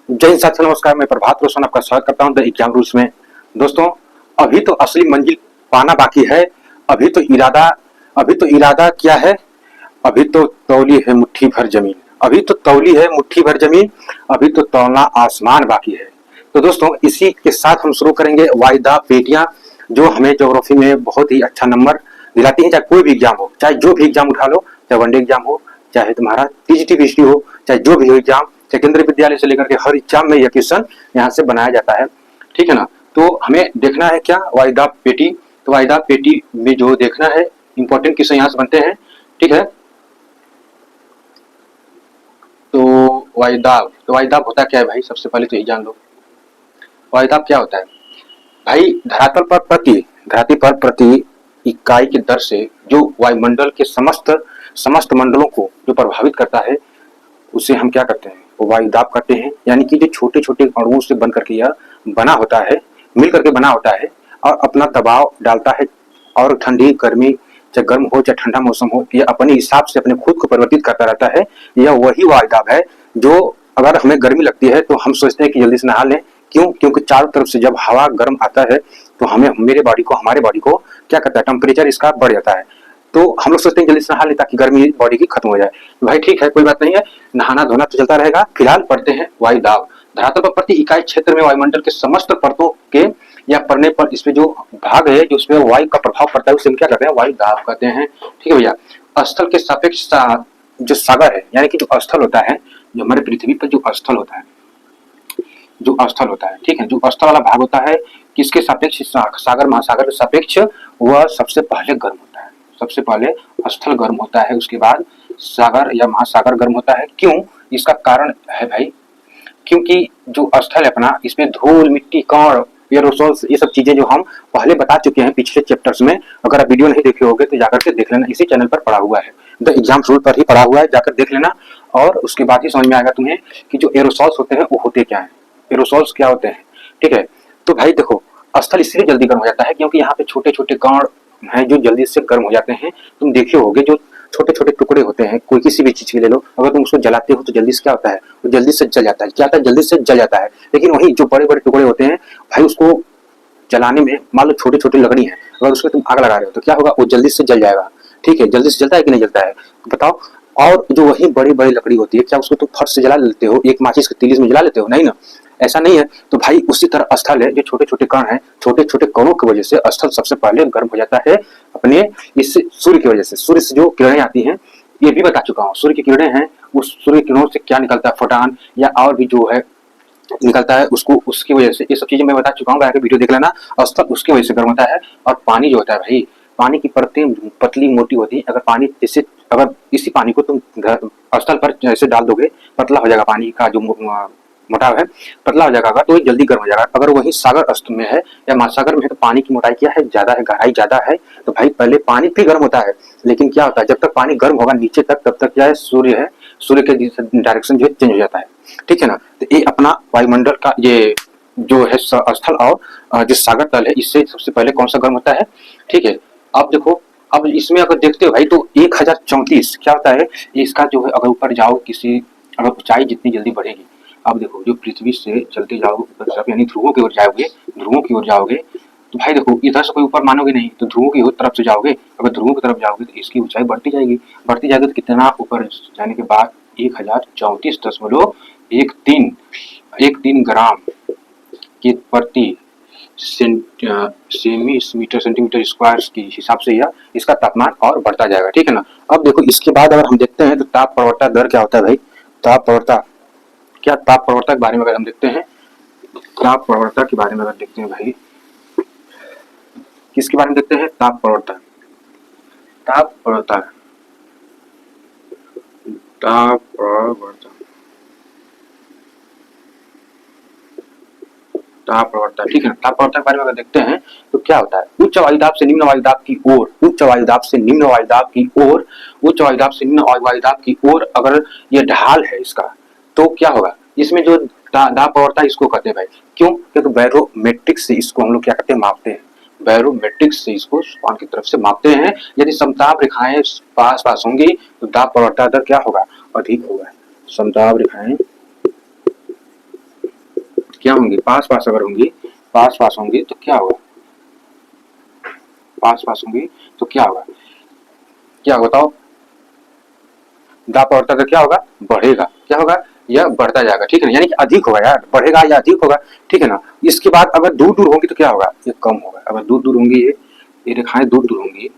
जय हिंद साथियों, नमस्कार। मैं प्रभात रोशन आपका स्वागत करता हूं द एग्जाम रूल्स में। दोस्तों, अभी तो असली मंजिल पाना बाकी है। अभी तो इरादा क्या है? अभी तो तौली है मुट्ठी भर जमीन। अभी तो तौली है मुट्ठी भर जमीन। अभी तो तौलना आसमान बाकी है। तो दोस्तों, इसी के साथ हम शुरू करेंगे वायदा पेटियां, जो हमें ज्योग्राफी में बहुत ही अच्छा नंबर दिलाती है। चाहे कोई भी एग्जाम हो, चाहे जो भी एग्जाम उठा लो, चाहे वनडे एग्जाम हो, चाहे तुम्हारा टीजीटी पीएचडी हो, चाहे जो भी हो एग्जाम, चाहे केंद्रीय विद्यालय से लेकर के हर एग्जाम में यह क्वेश्चन यहाँ से बनाया जाता है। ठीक है ना? तो हमें देखना है क्या? वायदा पेटी। तो वायदा पेटी में जो देखना है, इंपॉर्टेंट क्वेश्चन यहाँ से बनते हैं। ठीक है? तो वायदा होता क्या है भाई? सबसे पहले तो यही जान लो, वायदा क्या होता है भाई। धरातल पर प्रति इकाई की दर से जो वायुमंडल के समस्त मंडलों को जो प्रभावित करता है, उसे हम क्या करते हैं? वो वायुदाब करते हैं। यानी कि जो छोटे छोटे अणुओं से बन करके यह बना होता है, मिल करके बना होता है और अपना दबाव डालता है। और ठंडी गर्मी, चाहे गर्म हो चाहे ठंडा मौसम हो, यह अपने हिसाब से अपने खुद को परिवर्तित करता रहता है। यह वही वायुदाब है जो अगर हमें गर्मी लगती है तो हम सोचते हैं कि जल्दी से नहा लें। क्यों? क्योंकि चारों तरफ से जब हवा गर्म आता है तो हमारे बॉडी को क्या करता है? टेम्परेचर इसका बढ़ जाता है। तो हम लोग सोचते हैं जल्दी से नहा ले ताकि गर्मी बॉडी की खत्म हो जाए। भाई ठीक है, कोई बात नहीं है, नहाना धोना तो चलता रहेगा। फिलहाल पढ़ते हैं वायुदाब। धरातल पर प्रति इकाई क्षेत्र में वायुमंडल के समस्त परतों के या पड़ने पर इसमें जो भाग है, जो उसमें वायु का प्रभाव पड़ता है, उसे हम क्या कहते हैं? वायुदाब कहते हैं। ठीक है भैया। स्थल के सापेक्ष जो सागर है, यानी कि जो स्थल होता है, जो हमारे पृथ्वी पर जो स्थल होता है, ठीक है, जो स्थल वाला भाग होता है, किसके सापेक्ष? सागर महासागर के सापेक्ष वह सबसे पहले गर्म होता है। सबसे पहले स्थल गर्म होता है, उसके बाद सागर या महासागर गर्म होता है। क्यों? इसका कारण है भाई, क्योंकि जो स्थल है अपना, इसमें धूल, मिट्टी, कण, एरोसोल्स, ये सब चीजें जो हम पहले बता चुके हैं पिछले चैप्टर्स में। अगर आप वीडियो नहीं देखे होगे तो जाकर के देख लेना, इसी चैनल पर पड़ा हुआ है, द एग्जाम रूल पर ही पड़ा हुआ है, जाकर देख लेना। और उसके बाद ही समझ में आएगा तुम्हें कि जो एरोसोल्स होते हैं वो होते क्या है, एरोसोल्स क्या होते हैं। ठीक है? तो भाई देखो, स्थल इसलिए जल्दी गर्म हो जाता है क्योंकि यहाँ पे छोटे छोटे कण हैं जो जल्दी से गर्म हो जाते हैं। तुम देखे होगे जो छोटे छोटे टुकड़े होते हैं, कोई किसी भी चीज के ले लो, अगर तुम उसको जलाते हो तो जल्दी से क्या होता है? वो जल्दी से जल जाता है। क्या होता है? जल्दी से जल जाता है। लेकिन वही जो बड़े बड़े टुकड़े होते हैं भाई, उसको जलाने में, मान लो छोटी छोटी लकड़ी है, अगर उसमें तुम आग लगा रहे हो तो क्या होगा? वो जल्दी से जल जाएगा। ठीक है? जल्दी से जलता है कि नहीं जलता है? तो बताओ। और जो वही बड़ी बड़ी लकड़ी होती है, क्या उसको तुम फट से जला लेते हो? एक माचिस की तीली में जला लेते हो? नहीं ना, ऐसा नहीं है। तो भाई उसी तरह स्थल है, जो छोटे छोटे कण है, छोटे छोटे कणों की वजह से स्थल सबसे पहले गर्म हो जाता है अपने इससे सूर्य की वजह से। सूर्य से जो किरणें आती हैं, ये भी बता चुका हूँ। सूर्य की किरणें हैं, उस सूर्य किरणों से क्या निकलता है? फोटॉन या और भी जो है निकलता है, उसको उसकी वजह से, ये सब चीजें मैं बता चुका हूँ, आगे वीडियो देख लेना। स्थल उसकी वजह से गर्म होता है। और पानी जो होता है भाई, पानी की परतें पतली मोटी होती है। अगर पानी जैसे, अगर इसी पानी को तुम स्थल पर जैसे डाल दोगे, पतला हो जाएगा, पानी का जो मोटाव है पतला हो जाएगा, तो जल्दी गर्म हो जाएगा। अगर वही सागर स्थल में है या महासागर में है तो पानी की मोटाई क्या है? ज्यादा है, गहराई ज्यादा है। तो भाई पहले पानी भी गर्म होता है, लेकिन क्या होता है? जब तक पानी गर्म होगा नीचे तक, तब तक क्या है? सूर्य है, सूर्य के डायरेक्शन जो है चेंज हो जाता है। ठीक है ना? तो ये अपना वायुमंडल का ये जो है स्थल और जो सागर तल है, इससे सबसे पहले कौन सा गर्म होता है? ठीक है? अब देखो, अब इसमें अगर देखते हो भाई तो 1034 क्या होता है इसका जो है, अगर ऊपर जाओ किसी, अगर ऊंचाई जितनी जल्दी बढ़ेगी, अब देखो जो पृथ्वी से चलते जाओगे ऊपर तरफ, यानी ध्रुवों की ओर जाओगे, तो भाई देखो इधर से कोई ऊपर मानोगे नहीं, तो ध्रुवों की तरफ से जाओगे। अगर ध्रुवों की तरफ जाओगे तो इसकी ऊंचाई बढ़ती जाएगी तो कितना ऊपर जाने के बाद 1034.13 ग्राम के प्रति सेंटीमीटर स्क्वायर के हिसाब से यह इसका तापमान और बढ़ता जाएगा। ठीक है ना? अब देखो इसके बाद अगर हम देखते हैं तो ताप प्रवणता दर क्या होता है भाई? ताप प्रवणता के बारे में अगर हम देखते हैं, ताप प्रवणता के बारे में अगर देखते हैं भाई, किसके बारे में देखते हैं? ताप प्रवणता ठीक है ना? ताप प्रवणता के बारे में अगर देखते हैं तो क्या होता है? उच्च वायुदाब से निम्न वायुदाब की ओर अगर ये ढाल है इसका, तो क्या होगा? इसमें जो दाब प्रवणता इसको कहते हैं भाई। क्यों? क्योंकि बैरोमेट्रिक से इसको हम लोग क्या करते हैं? मापते हैं। बैरोमेट्रिक से इसको स्पान की तरफ से मापते हैं। यदि समताप रेखाएं पास होंगी तो दाब प्रवणता दर क्या होगा? अधिक होगा। समताप रेखाएं क्या होंगी, पास पास अगर होंगी, पास पास होंगी तो क्या होगा, पास पास होंगी तो क्या होगा, क्या बताओ, दाब बढ़ता तो क्या होगा, बढ़ेगा, क्या होगा, यह बढ़ता जाएगा, ठीक है ना, यानी कि अधिक होगा यार, बढ़ेगा या अधिक होगा, ठीक है ना। इसके बाद अगर दूर दूर होंगी तो क्या होगा, ये कम होगा, अगर दूर दूर होंगी, ये रेखाएं दूर दूर होंगी,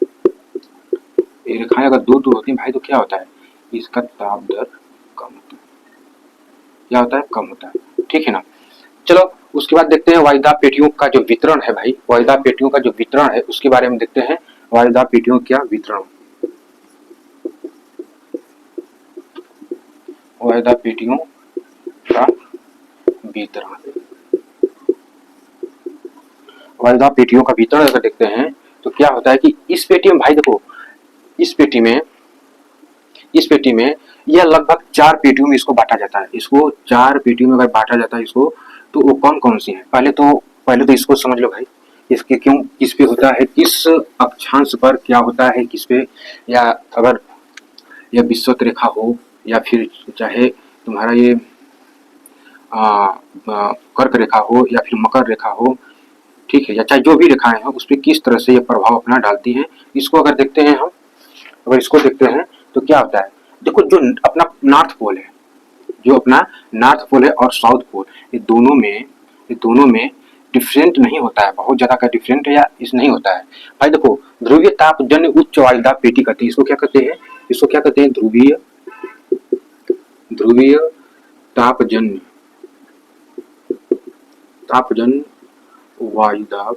ये रेखाएं अगर दूर दूर होती हैं भाई तो क्या होता है, इसका ताप दर कम होता है, क्या होता है, कम होता है, ठीक है ना। चलो उसके बाद देखते हैं वायुदाब पेटियों का जो वितरण है भाई, वायुदाब पेटियों का जो वितरण है उसके बारे में देखते हैं, वायुदाब पेटियों का वितरण, वायुदाब पेटियों का वितरण, वायुदाब पेटियों का वितरण अगर देखते हैं तो क्या होता है कि इस पेटी में भाई देखो, इस पेटी में यह लगभग 4 पेटियों में इसको बांटा जाता है, इसको 4 पेटियों में अगर बांटा जाता है इसको, तो वो कौन कौन सी है, पहले तो इसको समझ लो भाई, इसके क्यों किस पे होता है, किस अक्षांश पर क्या होता है, किस पे, या अगर यह विषुवत रेखा हो या फिर चाहे तुम्हारा ये कर्क रेखा हो या फिर मकर रेखा हो, ठीक है, या चाहे जो भी रेखाएं हैं उस पर किस तरह से ये प्रभाव अपना डालती हैं, इसको अगर देखते हैं हम, अगर इसको देखते हैं तो क्या होता है, देखो जो अपना नॉर्थ पोल है, जो अपना नॉर्थ पोल है और साउथ पोल, ये दोनों में डिफरेंट नहीं होता है, बहुत ज्यादा का डिफरेंट है या इस नहीं होता है भाई। देखो ध्रुवीय तापजन्य उच्च वायुदाब पेटी कहते हैं, इसको क्या कहते हैं, इसको क्या कहते हैं, ध्रुवीय तापजन्य वायुदाब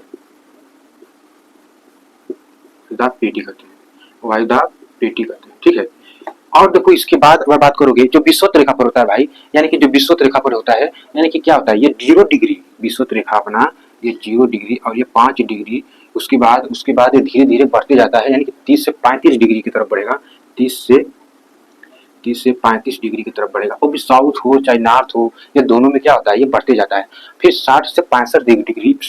पेटी कहते हैं, वायुदाब पेटी कहते हैं, ठीक है। और देखो इसके बाद अगर बात करोगे जो विषुवत रेखा पर होता है भाई, यानी कि जो विषुवत रेखा पर होता है, यानी कि क्या होता है, ये 0 डिग्री विषुवत रेखा अपना, ये 0 डिग्री और ये 5 डिग्री, उसके बाद ये धीरे धीरे बढ़ते जाता है, यानी कि 30 से 35 डिग्री की तरफ बढ़ेगा, 30 से 35 डिग्री की तरफ बढ़ेगा, वो भी साउथ हो चाहे नॉर्थ हो, ये दोनों में क्या होता है, ये बढ़ते जाता है, फिर 60 से 65 डिग्री की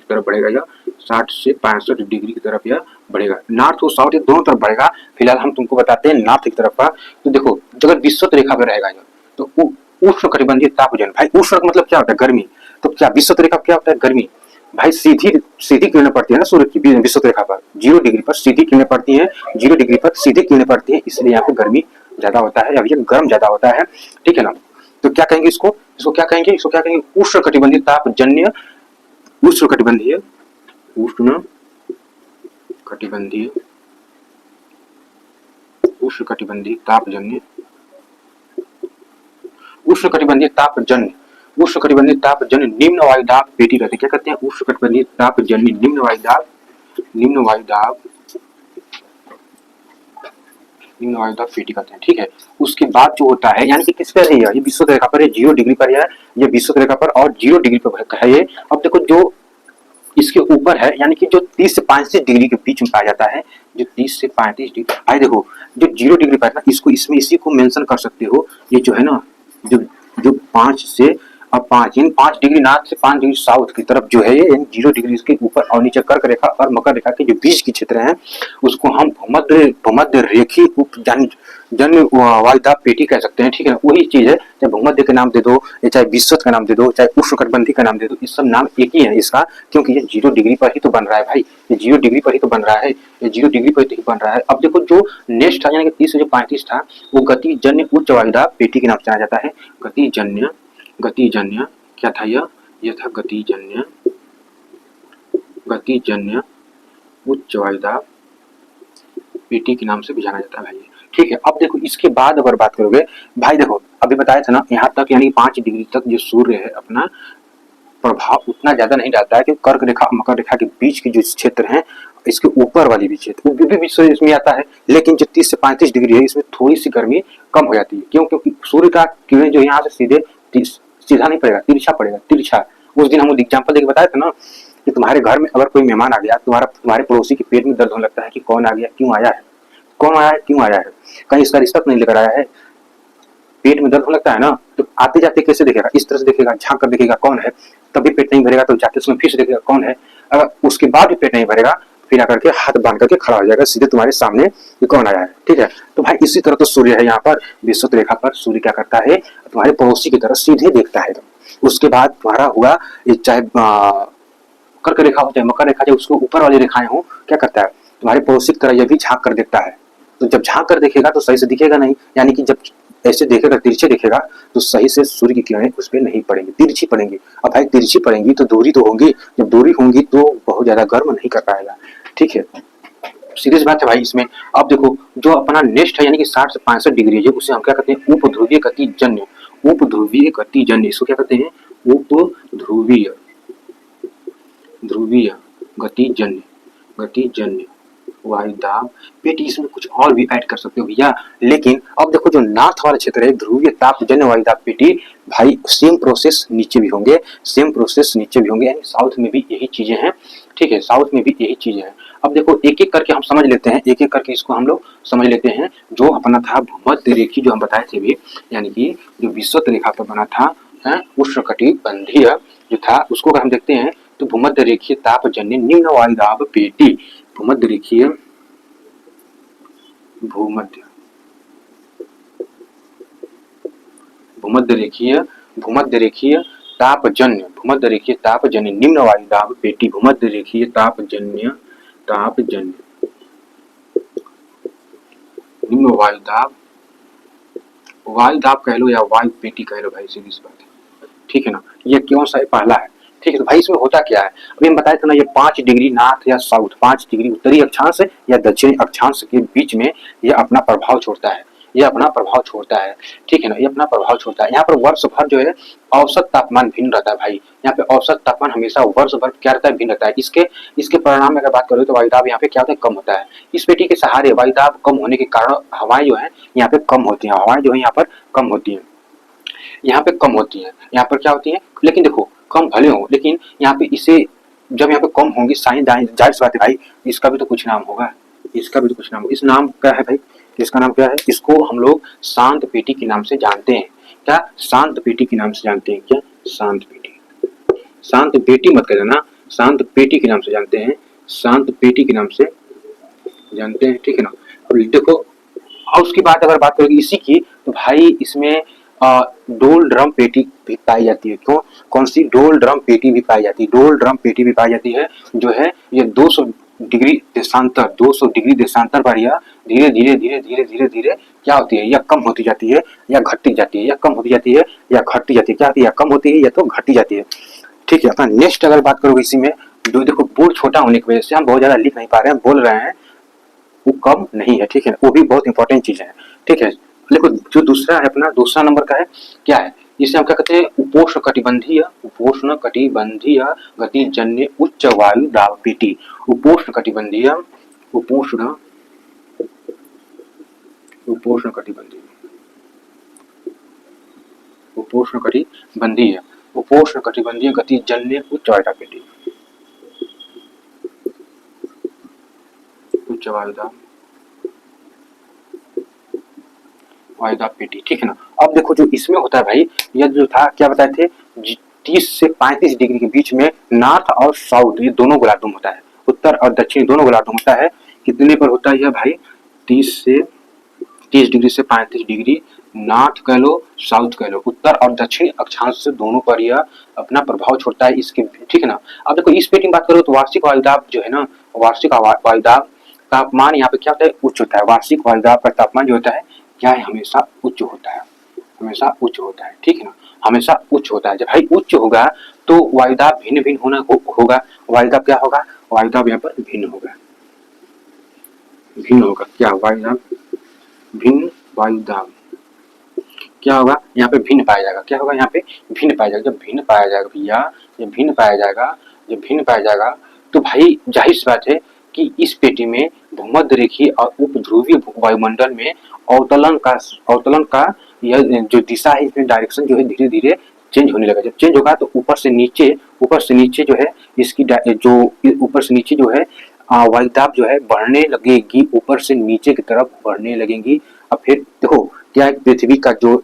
तरफ बढ़ेगा, या 60 से 65 डिग्री की तरफ यह बढ़ेगा, नॉर्थ और साउथ ये दोनों तरफ बढ़ेगा। फिलहाल हम तुमको बताते हैं नॉर्थ की तरफ का, तो देखो अगर विषुवत रेखा पर रहेगा तो उष्ण कटिबंधीय तापजन, भाई उष्ण मतलब क्या होता है, गर्मी, तो क्या विषुवत रेखा क्या होता है, गर्मी, भाई सीधी किरणें पड़ती है ना सूर्य की विषुवत रेखा पर, 0 डिग्री पर सीधी किरणें पड़ती हैं, 0 डिग्री पर सीधी किरणें पड़ती हैं, इसलिए यहाँ पे गर्मी ज्यादा होता है, या ये गर्म ज्यादा होता है, ठीक है ना। तो क्या कहेंगे इसको क्या कहेंगे, उष्ण कटिबंधीय तापजन्य, उष्ण कटिबंधीय तापजन्य निम्न वायुदाब पेटी कहते हैं, क्या कहते हैं, उष्णकटिबंधीय तापजन्य निम्न वायुदाब पेटी कहते हैं, ठीक है। उसके बाद जो होता है, यानी कि किस पर है ये विषुवत रेखा पर है, 0 डिग्री पर है, ये विषुवत रेखा पर और 0 डिग्री पर है ये। अब देखो जो इसके ऊपर है, यानी कि जो 30 से 35 डिग्री के बीच में पाया जाता है, जो 30 से 35 डिग्री, भाई देखो जो 0 डिग्री पर है ना, इसको इसमें इसी को मेंशन कर सकते हो, ये जो है ना, जो 5 से अब 5 डिग्री नॉर्थ से 5 डिग्री साउथ की तरफ जो है, ये 0 डिग्री के ऊपर और नीचे कर्क रेखा और मकर रेखा के जो बीच के क्षेत्र हैं, उसको हम भूमध्य रेखी उपजन्य वायुदाब पेटी कह सकते हैं, ठीक है। वही चीज है, चाहे भूमध्य का नाम दे दो, चाहे विषुवत का नाम दे दो, चाहे उष्णकटिबंधीय का नाम दे दो, ये सब नाम एक ही है इसका, क्योंकि ये 0 डिग्री पर ही तो बन रहा है भाई, ये 0 डिग्री पर ही तो बन रहा है, ये 0 डिग्री पर ही बन रहा है। अब देखो जो नेक्स्ट था, यानी कि 30 से जो 35 था, वो गतिजन्य उच्च वायुदाब पेटी के नाम से जाना जाता है, गतिजन्य क्या था, यह था गतिजन्य उच्च वायुदाब पेटी के नाम से भी जाना जाता है भाई, ठीक है। अब देखो इसके बाद अगर बात करोगे भाई, देखो अभी बताया था ना, यहाँ तक यानी 5 डिग्री तक जो सूर्य है अपना प्रभाव उतना ज्यादा नहीं डालता है, क्योंकि कर्क रेखा मकर रेखा के बीच के जो क्षेत्र हैं, इसके ऊपर वाली भी क्षेत्र वो भी सूर्य इसमें आता है, लेकिन जो 30 से 35 डिग्री है, इसमें थोड़ी सी गर्मी कम हो जाती है, क्यों, क्योंकि सूर्य का किरण जो यहाँ से सीधा नहीं पड़ेगा, तिरछा। उस दिन हम एग्जाम्पल देके बताया था ना, कि तुम्हारे घर में अगर कोई मेहमान आ गया, तुम्हारे पड़ोसी के पेट में दर्द होने लगता है कि कौन आ गया, क्यों आया है, कहीं इसका रिश्वत नहीं लेकर आया है, पेट में दर्द होने लगता है ना, तो आते जाते कैसे देखेगा, इस तरह से देखेगा, झांक कर देखेगा कौन है, तभी पेट नहीं भरेगा, तो जाके उसमें फिर से देखेगा कौन है, अगर उसके बाद भी पेट नहीं भरेगा, फिर आकर के हाथ बांध करके खड़ा हो जाएगा सीधे तुम्हारे सामने कि कौन आया है, ठीक है। तो भाई इसी तरह तो सूर्य है, यहाँ पर विषुवत रेखा पर सूर्य क्या करता है, तुम्हारे पड़ोसी की तरह सीधे देखता है, उसके बाद तुम्हारा हुआ चाहे कर्क रेखा हो चाहे मकर रेखा, चाहे उसको ऊपर वाली रेखाएं हो, क्या करता है तुम्हारे पड़ोसी की तरह यह भी झांक कर देखता है। तो जब झांक कर देखेगा तो सही से दिखेगा नहीं, यानी कि जब ऐसे देखेगा तिरछे देखेगा तो सही से सूर्य की किरणें उस पर नहीं पड़ेंगी, तिरछी पड़ेंगी। अब भाई तिरछी पड़ेंगी तो दूरी तो होंगी, जब दूरी होंगी तो बहुत ज्यादा गर्म नहीं कर पाएगा, ठीक है, सीरियस बात है भाई इसमें। अब देखो जो अपना नेक्स्ट है यानी कि 60 से 65 डिग्री है, उसे हम क्या कहते हैं उपध्रुवीय गतिजन्य, उपध्रुवीय गतिजन्य, इसको क्या कहते हैं उपध्रुवीय ध्रुवीय गतिजन्य, गतिजन्य वायुदाब पेटी। इसमें कुछ और भी ऐड कर सकते हो भैया, लेकिन अब देखो जो नॉर्थ वाला क्षेत्र है ध्रुवीय तापजन्य वायुदाब पेटी, भाई सेम प्रोसेस नीचे भी होंगे, सेम प्रोसेस नीचे भी होंगे, यानी साउथ में भी यही चीजें हैं, ठीक है, साउथ में भी यही चीजें हैं। अब देखो एक एक करके हम समझ लेते हैं, एक एक करके इसको हम लोग समझ लेते हैं। जो अपना था भूमध्य रेखी जो हम बताए थे भी, यानी कि जो विषुवत रेखा पर बना था उष्णकटिबंधीय जो था, उसको अगर हम देखते हैं तो भूमध्य रेखीय तापजन्य निम्न वायुदाब पेटी, भूमध्य रेखीय भूमध्य रेखीय तापजन्य निम्न वायुदाब पेटी, भूमध्य रेखीय तापजन्य निम्न वायुदाब कह लो या वायु पेटी कह लो भाई, सीधी सी बात है, ठीक है ना। ये क्यों सा पहला है, ठीक है। तो भाई इसमें होता क्या है, अभी हम बताए थे ना, ये 5 डिग्री नॉर्थ या साउथ, 5 डिग्री उत्तरी अक्षांश या दक्षिणी अक्षांश के बीच में ये अपना प्रभाव छोड़ता है, ये अपना प्रभाव छोड़ता है, ठीक है ना, ये अपना प्रभाव छोड़ता है। यहाँ पर वर्ष भर जो है औसत तापमान भिन्न रहता है भाई, यहाँ पे औसत तापमान हमेशा वर्ष भर क्या रहता है, भिन्न रहता है। इसके परिणाम में अगर बात करें तो वायुदाब यहाँ पे क्या होता है, कम होता है। इस पेटी के सहारे वायुदाब कम होने के कारण हवाएं जो है यहाँ पे कम होती है, हवाएं जो है यहाँ पर कम होती है, यहाँ पे कम होती है, यहाँ पर क्या होती है, लेकिन देखो कम भले हो, लेकिन यहाँ पे इसे जब यहाँ पे कम होंगी साइन जाहिर सी बात है भाई, इसका भी तो कुछ नाम होगा, इसका भी तो कुछ नाम, इस नाम क्या है भाई, इसका नाम क्या है, इसको हम लोग शांत पेटी के नाम से जानते हैं। क्या शांत पेटी के नाम से जानते हैं, क्या शांत पेटी, शांत पेटी मत कह देना, शांत पेटी के नाम से जानते हैं, शांत पेटी के नाम से जानते हैं, ठीक है ना। अब देखो और उसकी बात अगर बात करेंगे इसी की, तो भाई इसमें डोल ड्रम पेटी भी पाई जाती है। क्यों, कौन सी, डोल ड्रम पेटी भी पाई जाती है, डोल ड्रम पेटी भी पाई जाती है, जो है ये 200 डिग्री देशांतर पर यह धीरे धीरे क्या होती है, या कम होती जाती है या घटती जाती है, या कम होती जाती है या घटती जाती है, क्या होती है, या कम होती है या तो घटती जाती है, ठीक है। अपना नेक्स्ट अगर बात करोगे इसी में, जो देखो बोर्ड छोटा होने की वजह से हम बहुत ज्यादा लिख नहीं पा रहे हैं, बोल रहे हैं, वो कम नहीं है, ठीक है, वो भी बहुत इंपॉर्टेंट चीज है, ठीक है। देखो जो दूसरा है अपना, दूसरा नंबर का है, क्या है, इसे हम क्या कहते हैं, उपोष्ण कटिबंधीय गतिजन्य उच्च वायु दाब पेटी, उपोष्ण कटिबंधीय गतिजन्य उच्च वायु दाब पेटी, उच्च वायुदाब पेटी, ठीक है ना। अब देखो जो इसमें होता है भाई, यह जो था क्या बताए थे, 30 से 35 डिग्री के बीच में नॉर्थ और साउथ ये दोनों गोलार्ध होता है, उत्तर और दक्षिण दोनों गोलार्ध होता है। कितने पर होता है यह भाई, 30 डिग्री से 35 डिग्री, नॉर्थ कह लो साउथ कह लो, उत्तर और दक्षिण अक्षांश से दोनों पर यह अपना प्रभाव छोड़ता है इसके, ठीक है ना। अब देखो इस पेटी में बात करो तो वार्षिक वायुदाब जो है ना, वार्षिक वायुदाब तापमान यहाँ पे क्या होता है, उच्च होता है। वार्षिक वायुदाब का तापमान जो होता है क्या है, हमेशा उच्च होता है, हमेशा उच्च होता है, ठीक है ना, हमेशा उच्च होता है। जब भाई उच्च होगा तो वायुदाब भिन्न भिन्न होगा, वायुदाब क्या होगा, वायुदाब यहाँ पर भिन्न होगा, क्या वायुदाब भिन्न, वायुदाब क्या होगा, यहाँ पे भिन्न पाया जाएगा, क्या होगा, यहाँ पे भिन्न पाया जाएगा। जब भिन्न पाया जाएगा भैया, जब भिन्न पाया जाएगा तो भाई जाहिर सी बात है कि इस पेटी में भूमध्य रेखीय और उपध्रुवीय वायुमंडल में अवतलन का यह जो दिशा है, इसमें डायरेक्शन जो है धीरे धीरे चेंज होने लगा। जब चेंज होगा तो ऊपर से नीचे जो है इसकी जो ऊपर से नीचे जो है वायुदाब जो है बढ़ने लगेगी, ऊपर से नीचे की तरफ बढ़ने लगेंगी। अब फिर देखो क्या पृथ्वी का जो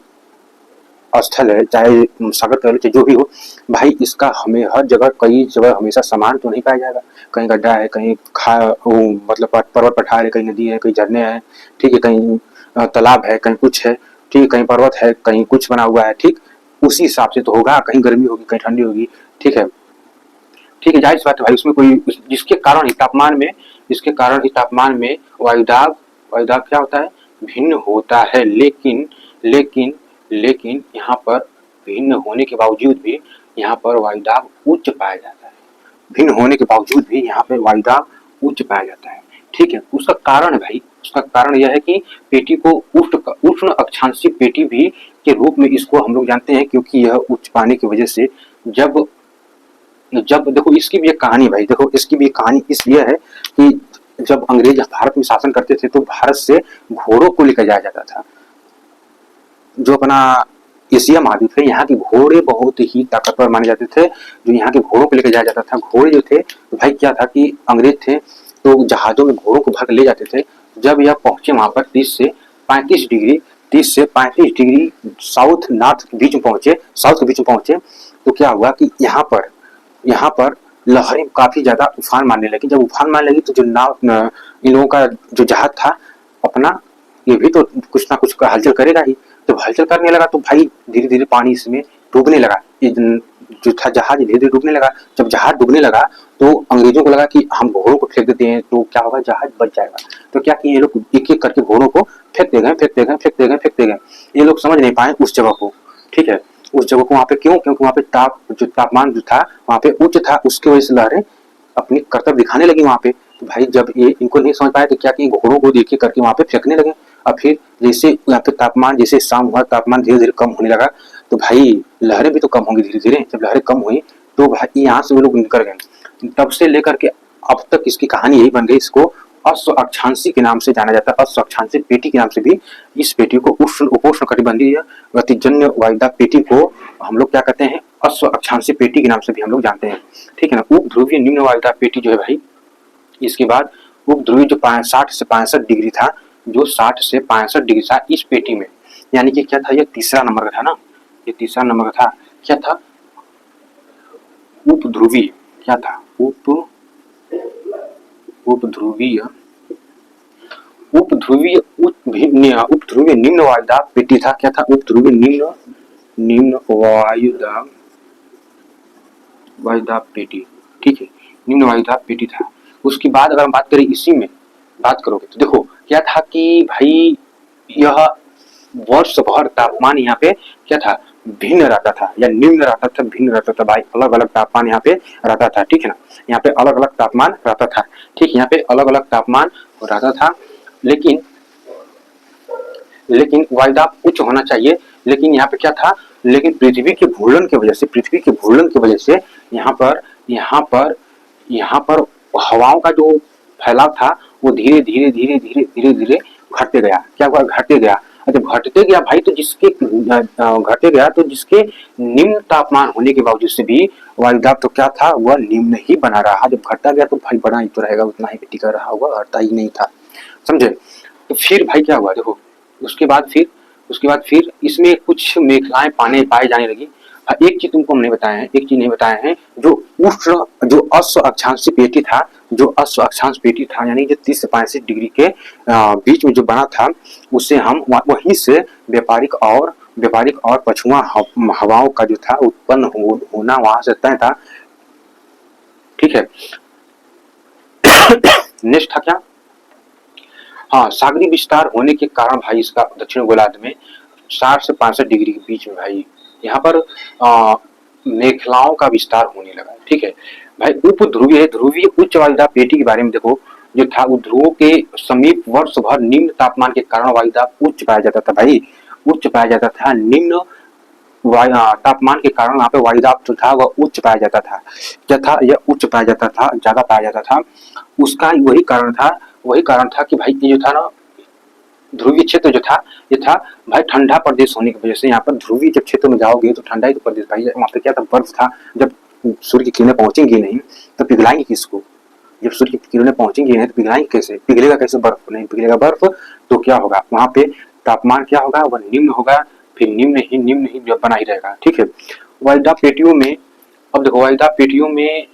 स्थल है, चाहे सागर कह लो चाहे जो भी हो भाई, इसका हमें हर जगह कई जगह हमेशा समान तो नहीं पाया जाएगा, कहीं गड्ढा है, कहीं मतलब पर्वत पठार है, कहीं नदी है, कहीं झरने हैं, ठीक है, कहीं तालाब है, कहीं कुछ है, ठीक है, कहीं पर्वत है, कहीं कुछ बना हुआ है, ठीक। उसी हिसाब से तो होगा, कहीं गर्मी होगी कहीं ठंडी होगी। ठीक है, ठीक है, जाहिर सी बात है भाई, उसमें कोई जिसके कारण ही तापमान में, जिसके कारण ही तापमान में वायुदाब, वायुदाब क्या होता है, भिन्न होता है। लेकिन लेकिन लेकिन यहाँ पर भिन्न होने के बावजूद भी यहाँ पर वायुदाब उच्च पाया जाता है। भिन्न होने के बावजूद भी यहाँ पे वायुदाब उच्च पाया जाता है। ठीक है, उसका कारण है भाई, उसका कारण यह है कि पेटी को उष्ण अक्षांशीय पेटी भी के रूप में इसको हम लोग जानते हैं, क्योंकि यह उच्च पाने की वजह से जब जब देखो इसकी भी एक कहानी भाई, देखो इसकी भी कहानी इसलिए है कि जब अंग्रेज भारत में शासन करते थे तो भारत से घोड़ों को लेकर जाया जाता था। जो अपना एशिया महाद्वीप है, यहाँ के घोड़े बहुत ही ताकतवर माने जाते थे, जो यहाँ के घोड़ों को लेकर जाया जाता था। घोड़े जो थे तो भाई क्या था कि अंग्रेज थे तो जहाजों में घोड़ों को भर ले जाते थे। जब यह पहुंचे वहां पर 30 से 35 डिग्री, 30 से 35 डिग्री साउथ नॉर्थ के बीच में पहुंचे, साउथ के बीच में पहुंचे, तो क्या हुआ कि यहाँ पर लहरें काफी ज्यादा उफान मारने लगी। जब उफान मारने लगी तो जो नाव, इन लोगों का जो जहाज था अपना, ये भी तो कुछ ना कुछ का हलचल करेगा ही। जब हलचल करने लगा तो भाई धीरे धीरे पानी इसमें डूबने लगा, जो था जहाज धीरे धीरे डूबने लगा। जब जहाज डूबने लगा तो अंग्रेजों को लगा कि हम घोड़ों को फेंक देते हैं तो क्या होगा, जहाज बच जाएगा। तो क्या किए ये लोग, एक एक करके घोड़ों को फेंकते गए, फेंकते गए, फेंकते गए, फेंकते गए। ये लोग समझ नहीं पाए उस जगह को। ठीक है, उस जगह को वहां पे क्यों, क्योंकि वहां पे जो तापमान जो था वहां पे उच्च था, उसकी वजह से लहरें अपनी करतब दिखाने लगी वहां पे। तो भाई जब ये इनको नहीं समझ पाया तो क्या किए, घोड़ों को देखे करके वहां पे फेंकने लगे। और फिर जैसे यहाँ पे तापमान, जैसे शाम हुआ तापमान धीरे धीरे कम होने लगा, तो भाई लहरें भी तो कम होंगी धीरे धीरे। जब लहरें कम हुई तो भाई यहाँ से वो लोग निकल गए। तब से लेकर के अब तक इसकी कहानी यही बन गई। इसको अश्व अक्षांशी के नाम से जाना जाता है, अश्व अक्षांशी पेटी के नाम से भी इस पेटी को, उपोष्ण कटिबंधीय गतिजन्य वायुदाब पेटी को हम लोग क्या कहते हैं, अश्व अक्षांशी पेटी के नाम से भी हम लोग जानते हैं। ठीक है ना। उप ध्रुवीय निम्न वायुदाब पेटी जो है भाई, इसके बाद उप ध्रुवीय जो 60 से 65 डिग्री था, जो 60 से 65 डिग्री था इस पेटी में, यानी कि क्या था, ये तीसरा नंबर का था ना, ये तीसरा नंबर का था। क्या था, उप ध्रुवीय, क्या था, उप ध्रुवीय उप ध्रुवीय निम्न वायुदाब पेटी था। क्या था, उप ध्रुवीय निम्न वायुदाब पेटी। ठीक है, निम्न वायुदाब पेटी था। उसके बाद अगर हम बात करें, इसी में बात करोगे तो देखो क्या था कि भाई यह वर्ष भर तापमान यहाँ पे क्या था, भिन्न रहता था, या निम्न रहता था, भिन्न रहता था भाई, अलग अलग तापमान यहाँ पे रहता था। ठीक है ना, यहाँ पे अलग अलग तापमान रहता था। ठीक, यहाँ पे अलग अलग तापमान रहता था। लेकिन वायुदाब उच्च होना चाहिए, लेकिन यहाँ पे क्या था, लेकिन पृथ्वी के घूर्णन की वजह से यहाँ पर हवाओं का जो फैलाव था वो धीरे धीरे घटते गया। क्या हुआ, घटते गया। जब घटते गया भाई तो जिसके निम्न तापमान होने के बावजूद से भी वायुदाब तो क्या था, वह निम्न ही बना रहा। जब घटता गया तो भाई बना ही तो रहेगा, उतना ही टिका रहा होगा, घटता ही नहीं था। समझे। तो फिर भाई क्या हुआ, देखो उसके बाद फिर इसमें कुछ मेखलाएं पाए जाने लगी। एक चीज तुमको हम नहीं बताए हैं, जो अश्व अक्षांशीय पेटी था, यानी जो 30 से 65 डिग्री के बीच में जो बना था, उससे हम वहीं से व्यापारिक और पछुआ हवाओं का जो था उत्पन्न होना वहां से तय था। ठीक है। नेक्स्ट था क्या, हाँ, सागरी विस्तार होने के कारण भाई इसका दक्षिण गोलार्ध में 60 से 65 डिग्री के बीच में भाई यहाँ पर मेखलाओं का विस्तार होने लगा। ठीक है भाई। उप ध्रुवीय उच्च वायुदाब पेटी के बारे में देखो, जो था ध्रुवों के समीप वर्ष भर निम्न तापमान के कारण वायुदाब उच्च पाया जाता था भाई, उच्च पाया जाता था। निम्न तापमान के कारण वहाँ पे वायुदाब जो था वह उच्च पाया जाता था। क्या था, यह उच्च पाया जाता था, ज्यादा पाया जाता था। उसका वही कारण था कि भाई ये जो था ना, ध्रुवीय क्षेत्र जो था, ये था भाई ठंडा प्रदेश होने की वजह से यहाँ पर ध्रुवीय जब क्षेत्र में जाओगे तो ठंडा ही तो प्रदेश भाई। वहाँ पे क्या था, बर्फ था। जब सूर्य की किरणें पहुंचेंगी नहीं तो पिघलाएंगे किसको, जब सूर्य की किरणें पहुंचेंगी नहीं तो पिघलाएंगे कैसे, पिघलेगा कैसे, बर्फ नहीं पिघलेगा बर्फ। तो क्या होगा, वहाँ पे तापमान क्या होगा, वह निम्न होगा, फिर निम्न ही बना ही रहेगा। ठीक है। वायुदाब पेटियों में, अब देखो वायुदाब पेटियों में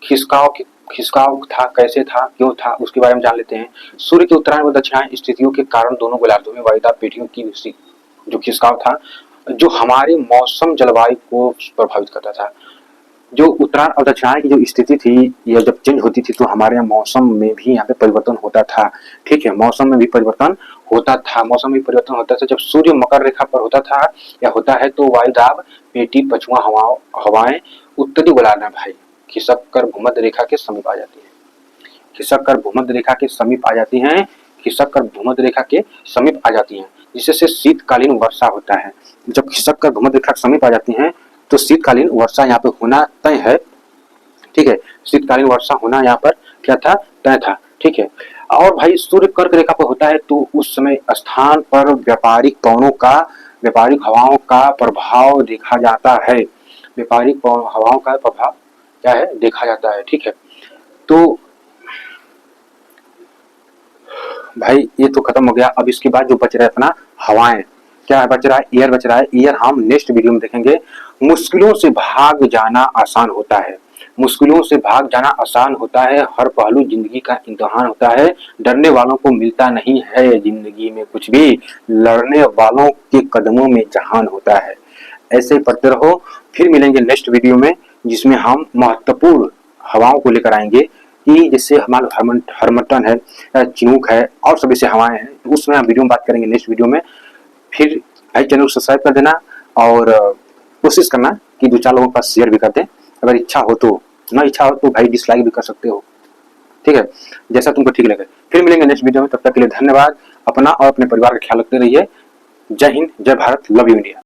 खिसकाव था, कैसे था, क्यों था, उसके बारे में जान लेते हैं। सूर्य के उत्तरायण व दक्षिणायन स्थितियों के कारण दोनों गोलार्धों में वायुदाब पेटियों की जो खिसकाव था जो हमारे मौसम जलवायु को प्रभावित करता था। जो उत्तरायण और दक्षिणायन की जो स्थिति थी, या जब चेंज होती थी तो हमारे यहाँ मौसम में भी यहाँ पे परिवर्तन होता था। ठीक है, मौसम में भी परिवर्तन होता था। मौसम में परिवर्तन होता था जब सूर्य मकर रेखा पर होता था या होता है तो वायु दाब पेटी पछुआ हवाएं उत्तरी गोलार्ध में भाई खिसक कर भूमध्य रेखा के समीप आ जाती है। खिसक कर भूमध्य रेखा के समीप आ जाती हैं। खिसक कर भूमध्य रेखा के समीप आ जाती हैं, जिससे शीतकालीन वर्षा होता है। जब खिसक कर भूमध्य रेखा के समीप आ जाती हैं तो शीतकालीन वर्षा यहाँ पे होना तय है। ठीक है, शीतकालीन वर्षा होना यहाँ पर क्या था, तय था। ठीक है, और भाई सूर्य कर्क रेखा पर होता है तो उस समय स्थान पर व्यापारिक पवनों का, व्यापारिक हवाओं का प्रभाव देखा जाता है। व्यापारिक हवाओं का प्रभाव क्या है, देखा जाता है। ठीक है, तो भाई ये तो खत्म हो गया। अब इसके बाद जो बच रहा है अपना हवाएं, क्या बच रहा है, एयर बच रहा है। एयर हम नेक्स्ट वीडियो में देखेंगे। मुश्किलों से भाग जाना आसान होता है। मुश्किलों से भाग जाना आसान होता है। हर पहलू जिंदगी का इम्तिहान होता है। डरने वालों को मिलता नहीं है जिंदगी में कुछ भी, लड़ने वालों के कदमों में जहान होता है। ऐसे ही पढ़ते रहो। फिर मिलेंगे नेक्स्ट वीडियो में, जिसमें हम महत्वपूर्ण हवाओं को लेकर आएंगे कि जैसे हमारा हरमटन है, चिनूक है और सभी से हवाएं हैं। तो उसमें हम वीडियो में बात करेंगे नेक्स्ट वीडियो में। फिर भाई चैनल को सब्सक्राइब कर देना और कोशिश करना कि 2-4 लोगों के पास शेयर भी कर दें। अगर इच्छा हो तो, ना इच्छा हो तो भाई डिसलाइक भी कर सकते हो। ठीक है, जैसा तुमको ठीक लगे। फिर मिलेंगे नेक्स्ट वीडियो में, तब तक के लिए धन्यवाद। अपना और अपने परिवार का ख्याल रखते रहिए। जय हिंद, जय भारत, लव यू इंडिया।